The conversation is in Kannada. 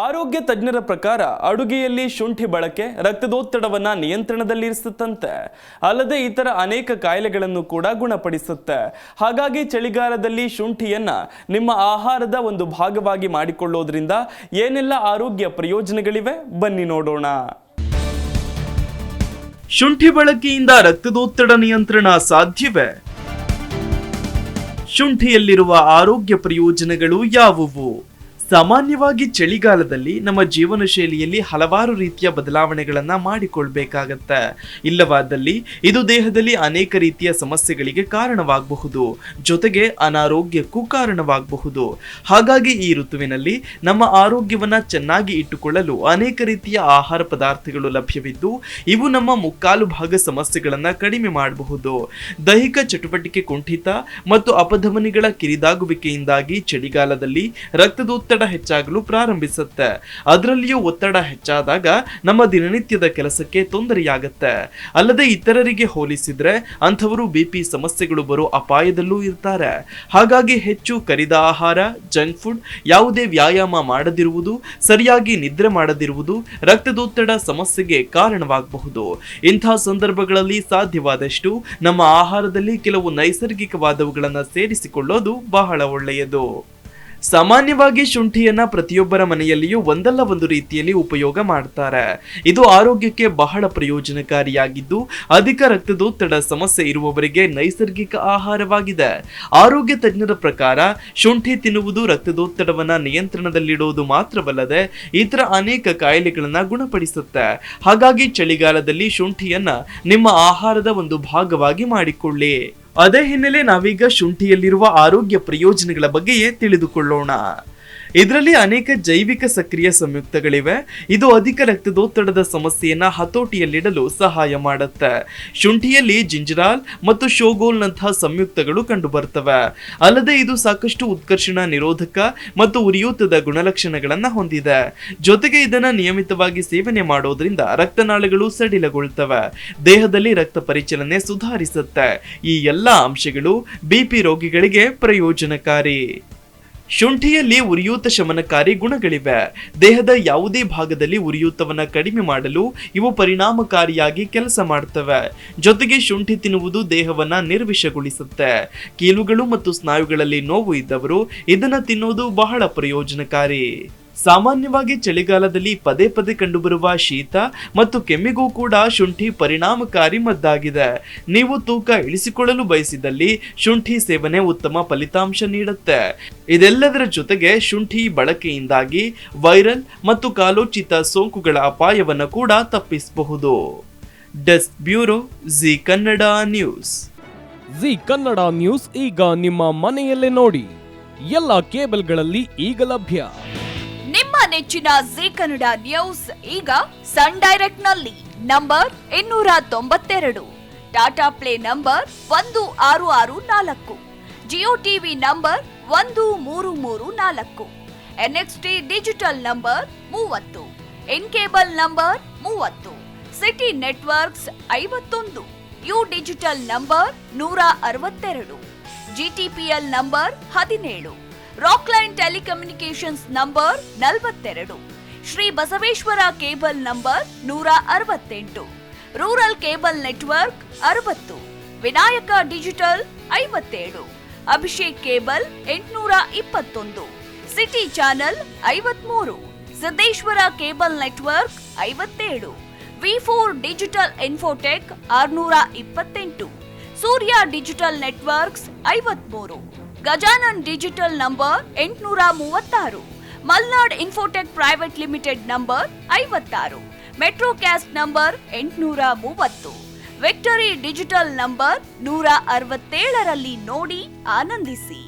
ಆರೋಗ್ಯ ತಜ್ಞರ ಪ್ರಕಾರ ಅಡುಗೆಯಲ್ಲಿ ಶುಂಠಿ ಬಳಕೆ ರಕ್ತದೊತ್ತಡವನ್ನು ನಿಯಂತ್ರಣದಲ್ಲಿರಿಸುತ್ತಂತೆ. ಅಲ್ಲದೆ ಇತರ ಅನೇಕ ಕಾಯಿಲೆಗಳನ್ನು ಕೂಡ ಗುಣಪಡಿಸುತ್ತೆ. ಹಾಗಾಗಿ ಚಳಿಗಾಲದಲ್ಲಿ ಶುಂಠಿಯನ್ನ ನಿಮ್ಮ ಆಹಾರದ ಒಂದು ಭಾಗವಾಗಿ ಮಾಡಿಕೊಳ್ಳೋದ್ರಿಂದ ಏನೆಲ್ಲ ಆರೋಗ್ಯ ಪ್ರಯೋಜನಗಳಿವೆ ಬನ್ನಿ ನೋಡೋಣ. ಶುಂಠಿ ಬಳಕೆಯಿಂದ ರಕ್ತದೊತ್ತಡ ನಿಯಂತ್ರಣ ಸಾಧ್ಯವೇ? ಶುಂಠಿಯಲ್ಲಿರುವ ಆರೋಗ್ಯ ಪ್ರಯೋಜನಗಳು ಯಾವುವು? ಸಾಮಾನ್ಯವಾಗಿ ಚಳಿಗಾಲದಲ್ಲಿ ನಮ್ಮ ಜೀವನ ಶೈಲಿಯಲ್ಲಿ ಹಲವಾರು ರೀತಿಯ ಬದಲಾವಣೆಗಳನ್ನ ಮಾಡಿಕೊಳ್ಬೇಕಾಗತ್ತೆ. ಇಲ್ಲವಾದಲ್ಲಿ ಇದು ದೇಹದಲ್ಲಿ ಅನೇಕ ರೀತಿಯ ಸಮಸ್ಯೆಗಳಿಗೆ ಕಾರಣವಾಗಬಹುದು, ಜೊತೆಗೆ ಅನಾರೋಗ್ಯಕ್ಕೂ ಕಾರಣವಾಗಬಹುದು. ಹಾಗಾಗಿ ಈ ಋತುವಿನಲ್ಲಿ ನಮ್ಮ ಆರೋಗ್ಯವನ್ನ ಚೆನ್ನಾಗಿ ಇಟ್ಟುಕೊಳ್ಳಲು ಅನೇಕ ರೀತಿಯ ಆಹಾರ ಪದಾರ್ಥಗಳು ಲಭ್ಯವಿದ್ದು ಇವು ನಮ್ಮ ಮುಕ್ಕಾಲು ಭಾಗ ಸಮಸ್ಯೆಗಳನ್ನ ಕಡಿಮೆ ಮಾಡಬಹುದು. ದೈಹಿಕ ಚಟುವಟಿಕೆ ಕುಂಠಿತ ಮತ್ತು ಅಪಧಮನಿಗಳ ಕಿರಿದಾಗುವಿಕೆಯಿಂದಾಗಿ ಚಳಿಗಾಲದಲ್ಲಿ ರಕ್ತದೊತ್ತಡ ಹೆಚ್ಚಾಗಲು ಪ್ರಾರಂಭಿಸುತ್ತೆ. ಅದರಲ್ಲಿಯೂ ಒತ್ತಡ ಹೆಚ್ಚಾದಾಗ ನಮ್ಮ ದಿನನಿತ್ಯದ ಕೆಲಸಕ್ಕೆ ತೊಂದರೆಯಾಗುತ್ತೆ. ಅಲ್ಲದೆ ಇತರರಿಗೆ ಹೋಲಿಸಿದ್ರೆ ಅಂಥವರು ಬಿಪಿ ಸಮಸ್ಯೆಗಳು ಬರೋ ಅಪಾಯದಲ್ಲೂ ಇರ್ತಾರೆ. ಹಾಗಾಗಿ ಹೆಚ್ಚು ಕರಿದ ಆಹಾರ, ಜಂಕ್ ಫುಡ್, ಯಾವುದೇ ವ್ಯಾಯಾಮ ಮಾಡದಿರುವುದು, ಸರಿಯಾಗಿ ನಿದ್ರೆ ಮಾಡದಿರುವುದು ರಕ್ತದೊತ್ತಡ ಸಮಸ್ಯೆಗೆ ಕಾರಣವಾಗಬಹುದು. ಇಂಥ ಸಂದರ್ಭಗಳಲ್ಲಿ ಸಾಧ್ಯವಾದಷ್ಟು ನಮ್ಮ ಆಹಾರದಲ್ಲಿ ಕೆಲವು ನೈಸರ್ಗಿಕವಾದವುಗಳನ್ನು ಸೇರಿಸಿಕೊಳ್ಳೋದು ಬಹಳ ಒಳ್ಳೆಯದು. ಸಾಮಾನ್ಯವಾಗಿ ಶುಂಠಿಯನ್ನ ಪ್ರತಿಯೊಬ್ಬರ ಮನೆಯಲ್ಲಿಯೂ ಒಂದಲ್ಲ ಒಂದು ರೀತಿಯಲ್ಲಿ ಉಪಯೋಗ ಮಾಡ್ತಾರೆ. ಇದು ಆರೋಗ್ಯಕ್ಕೆ ಬಹಳ ಪ್ರಯೋಜನಕಾರಿಯಾಗಿದ್ದು ಅಧಿಕ ರಕ್ತದೊತ್ತಡ ಸಮಸ್ಯೆ ಇರುವವರಿಗೆ ನೈಸರ್ಗಿಕ ಆಹಾರವಾಗಿದೆ. ಆರೋಗ್ಯ ತಜ್ಞರ ಪ್ರಕಾರ ಶುಂಠಿ ತಿನ್ನುವುದು ರಕ್ತದೊತ್ತಡವನ್ನ ನಿಯಂತ್ರಣದಲ್ಲಿಡೋದು ಮಾತ್ರವಲ್ಲದೆ ಇತರ ಅನೇಕ ಕಾಯಿಲೆಗಳನ್ನ ಗುಣಪಡಿಸುತ್ತೆ. ಹಾಗಾಗಿ ಚಳಿಗಾಲದಲ್ಲಿ ಶುಂಠಿಯನ್ನ ನಿಮ್ಮ ಆಹಾರದ ಒಂದು ಭಾಗವಾಗಿ ಮಾಡಿಕೊಳ್ಳಿ. ಅದೇ ಹಿನ್ನೆಲೆ ನಾವೀಗ ಶುಂಠಿಯಲ್ಲಿರುವ ಆರೋಗ್ಯ ಪ್ರಯೋಜನಗಳ ಬಗ್ಗೆಯೇ ತಿಳಿದುಕೊಳ್ಳೋಣ. ಇದರಲ್ಲಿ ಅನೇಕ ಜೈವಿಕ ಸಕ್ರಿಯ ಸಂಯುಕ್ತಗಳಿವೆ. ಇದು ಅಧಿಕ ರಕ್ತದೊತ್ತಡದ ಸಮಸ್ಯೆಯನ್ನ ಹತೋಟಿಯಲ್ಲಿಡಲು ಸಹಾಯ ಮಾಡುತ್ತೆ. ಶುಂಠಿಯಲ್ಲಿ ಜಿಂಜರಾಲ್ ಮತ್ತು ಶೋಗೋಲ್ನಂತಹ ಸಂಯುಕ್ತಗಳು ಕಂಡು ಬರ್ತವೆ. ಅಲ್ಲದೆ ಇದು ಸಾಕಷ್ಟು ಉತ್ಕರ್ಷಣ ನಿರೋಧಕ ಮತ್ತು ಉರಿಯೂತದ ಗುಣಲಕ್ಷಣಗಳನ್ನ ಹೊಂದಿದೆ. ಜೊತೆಗೆ ಇದನ್ನ ನಿಯಮಿತವಾಗಿ ಸೇವನೆ ಮಾಡೋದ್ರಿಂದ ರಕ್ತನಾಳಗಳು ಸಡಿಲಗೊಳ್ತವೆ, ದೇಹದಲ್ಲಿ ರಕ್ತ ಪರಿಚಲನೆ ಸುಧಾರಿಸುತ್ತೆ. ಈ ಎಲ್ಲಾ ಅಂಶಗಳು ಬಿಪಿ ರೋಗಿಗಳಿಗೆ ಪ್ರಯೋಜನಕಾರಿ. ಶುಂಠಿಯಲ್ಲಿ ಉರಿಯೂತ ಶಮನಕಾರಿ ಗುಣಗಳಿವೆ. ದೇಹದ ಯಾವುದೇ ಭಾಗದಲ್ಲಿ ಉರಿಯೂತವನ್ನ ಕಡಿಮೆ ಮಾಡಲು ಇವು ಪರಿಣಾಮಕಾರಿಯಾಗಿ ಕೆಲಸ ಮಾಡ್ತವೆ. ಜೊತೆಗೆ ಶುಂಠಿ ತಿನ್ನುವುದು ದೇಹವನ್ನ ನಿರ್ವಿಷಗೊಳಿಸುತ್ತೆ. ಕೀಲುಗಳು ಮತ್ತು ಸ್ನಾಯುಗಳಲ್ಲಿ ನೋವು ಇದ್ದವರು ಇದನ್ನ ತಿನ್ನೋದು ಬಹಳ ಪ್ರಯೋಜನಕಾರಿ. ಸಾಮಾನ್ಯವಾಗಿ ಚಳಿಗಾಲದಲ್ಲಿ ಪದೇ ಪದೇ ಕಂಡುಬರುವ ಶೀತ ಮತ್ತು ಕೆಮ್ಮಿಗೂ ಕೂಡ ಶುಂಠಿ ಪರಿಣಾಮಕಾರಿ ಮದ್ದಾಗಿದೆ. ನೀವು ತೂಕ ಇಳಿಸಿಕೊಳ್ಳಲು ಬಯಸಿದಲ್ಲಿ ಶುಂಠಿ ಸೇವನೆ ಉತ್ತಮ ಫಲಿತಾಂಶ ನೀಡುತ್ತೆ. ಇದೆಲ್ಲದರ ಜೊತೆಗೆ ಶುಂಠಿ ಬಳಕೆಯಿಂದಾಗಿ ವೈರಲ್ ಮತ್ತು ಕಾಲೋಚಿತ ಸೋಂಕುಗಳ ಅಪಾಯವನ್ನು ಕೂಡ ತಪ್ಪಿಸಬಹುದು. Desk bureau, G Kannada news. G Kannada news ಈಗ ನಿಮ್ಮ ಮನೆಯಲ್ಲೇ ನೋಡಿ. ಎಲ್ಲ ಕೇಬಲ್ಗಳಲ್ಲಿ ಈಗ ಲಭ್ಯ. ನಿಮ್ಮ ನೆಚ್ಚಿನ ಜಿ ಕನ್ನಡ ನ್ಯೂಸ್ ಈಗ ಸನ್ ಡೈರೆಕ್ಟ್ ನಲ್ಲಿ number 292, Tata play number 1664, Jio TV number 1334, NXT digital number 30, in cable number 30, city networks 51, U digital number 162, GTPL number 17, Rockline telecommunications number 42, Shri Basaveshwara cable number 168, rural cable network 60, Vinayaka digital 57, Abhishek cable 821, city channel 53, Siddeshwara cable network 57, V4 digital Infotech 628, Surya digital networks 53, Gajanan digital number 836, Malnad Infotech private limited number 56, Metrocast number 830, Victory digital number 167ರಲ್ಲಿ ನೋಡಿ ಆನಂದಿಸಿ.